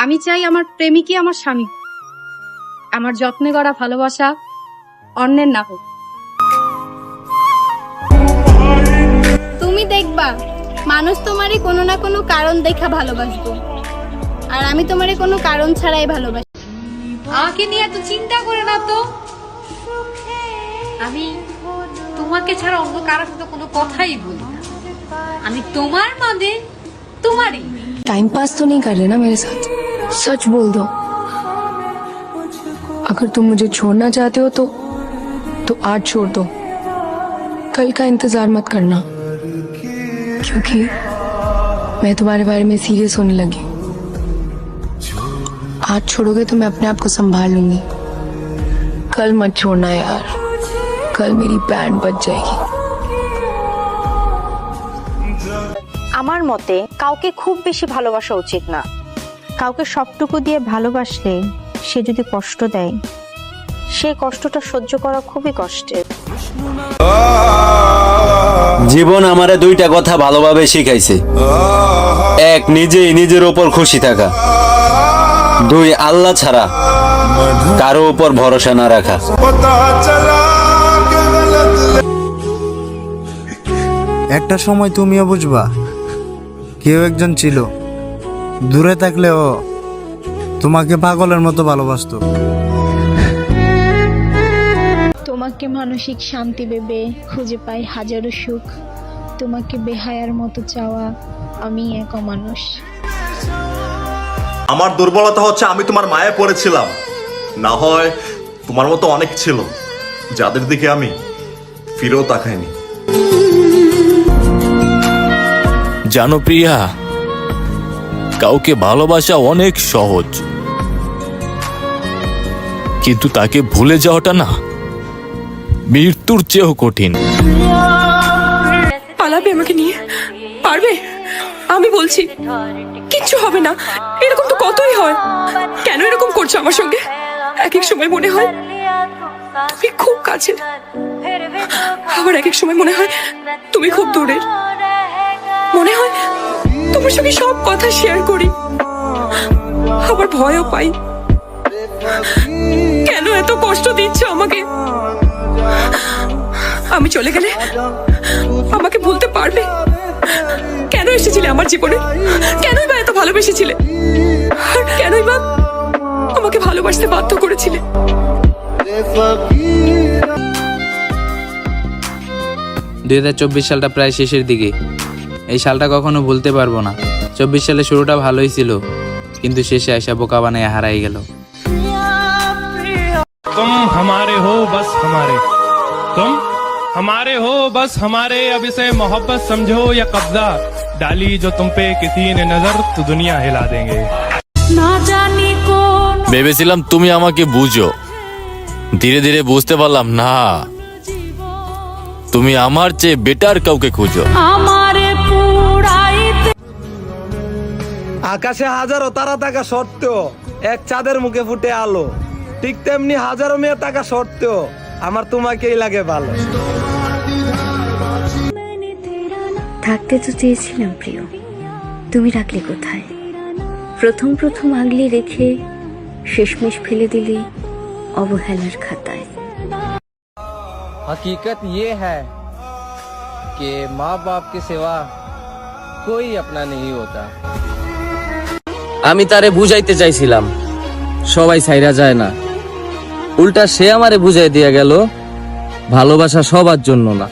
আমি চাই আমার প্রেমিকই আমার স্বামী, আমার যত্নে গড়া ভালোবাসা অন্যের না হোক। তুমি দেখবা মানুষ তোমারই কোনো না কোনো কারণ দেখা ভালোবাসবো, আর আমি তোমারই কোনো কারণ ছাড়াই ভালোবাসি। আমাকে নিয়ে এত চিন্তা করে না তো, আমি তোমাকে ছাড়া অন্য কারোর সাথে কোনো কথাই বলি না। আমি তোমার মানে तुम्हारी। टाइम पास तो नहीं कर रहे ना मेरे साथ? सच बोल दो। अगर तुम मुझे छोड़ना चाहते हो तो आज छोड़ दो, कल का इंतजार मत करना, क्योंकि मैं तुम्हारे बारे में सीरियस होने लगी। आज छोड़ोगे तो मैं अपने आप को संभाल लूंगी, कल मत छोड़ना यार, कल मेरी बैंड बज जाएगी। আমার মতে কাউকে খুব বেশি ভালোবাসা উচিত না। কাউকে সবটুকু দিয়ে ভালোবাসলে সে যদি কষ্ট দেয়, সেই কষ্টটা সহ্য করা খুবই কষ্টের। জীবন আমারে দুইটা কথা ভালোভাবে শিখাইছে। এক, নিজেই নিজের উপর খুশি থাকা। দুই, আল্লাহ ছাড়া কারো উপর ভরসা না রাখা। একটা সময় তুমিও বুঝবা কেউ একজন ছিল, দূরে থাকলেও তোমাকে পাগলের মতো ভালোবাসতো। তোমাকে মানসিক শান্তি ভেবে খুঁজে পাই হাজারো সুখ, তোমাকে বেহায়ার মতো চাওয়া আমি এক মানুষ। আমার দুর্বলতা হচ্ছে আমি তোমার মায়ে পড়েছিলাম, না হয় তোমার মতো অনেক ছিল যাদের দিকে আমি ফিরেও তাকাইনি। জানো প্রিয়া, কাউকে ভালোবাসা অনেক সহজ, কিন্তু তাকে ভুলে যাওয়াটা না মৃত্যুর চেয়েও কঠিন। পালাবে আমাকে নিয়ে? পারবে? আমি বলছি কিচ্ছু হবে না। এরকম তো কতই হয়। কেন এরকম করছো আমার সঙ্গে? এক এক সময় মনে হয় তুমি খুব কাছের, আবার এক এক সময় মনে হয় তুমি খুব দূরের। মনে হয় তোমার সঙ্গে সব কথা শেয়ার করি, আবার ভয়ও পাই। কেন এত কষ্ট দিচ্ছ আমাকে? আমি চলে গেলে আমাকে ভুলতে পারবে? কেন এসেছিলে আমার জীবনে? কেনই বা এত ভালোবেসেছিলে? আর কেনই বা আমাকে ভালোবাসতে বাধ্য করেছিলে? 2024 সালটা প্রায় শেষের দিকে। এই সালটা কখনো ভুলতে পারবো না। 24 সালে শুরুটা ভালোই ছিল, কিন্তু শেষে আয়সা বোকা বানায় হারাই গেল। तुम हमारे हो बस हमारे, तुम हमारे हो बस हमारे, अब इसे मोहब्बत समझो या कब्जा, डाली जो तुम पे किसी ने नजर तो दुनिया हिला देंगे। ভেবেছিলাম তুমি আমাকে বুঝো, ধীরে ধীরে বুঝতে পারলাম না, তুমি আমার চেয়ে বেটার কাউকে খুঁজো। আকাশে হাজারো তারা থাকা সত্ত্বেও এক চাঁদের মুখে ফুটে আলো, ঠিক তেমনি হাজারো মেয়ে থাকা সত্ত্বেও আমার তোমাকেই লাগে ভালো। থাকতে তো চেয়েছিলাম প্রিয়, তুমি রাখলে কোথায়? প্রথম প্রথম আগলে রেখে শেষমেশ ফেলে দিলে অবহেলার খাতায়। हकीकत ये है कि माँ बाप के सिवा कोई अपना नहीं होता। আমি তারে বুঝাইতে চাইছিলাম সবাই ছাইরা যায় না, উল্টা সে আমারে বুঝাই দিয়া গেল ভালোবাসা সবার জন্য না।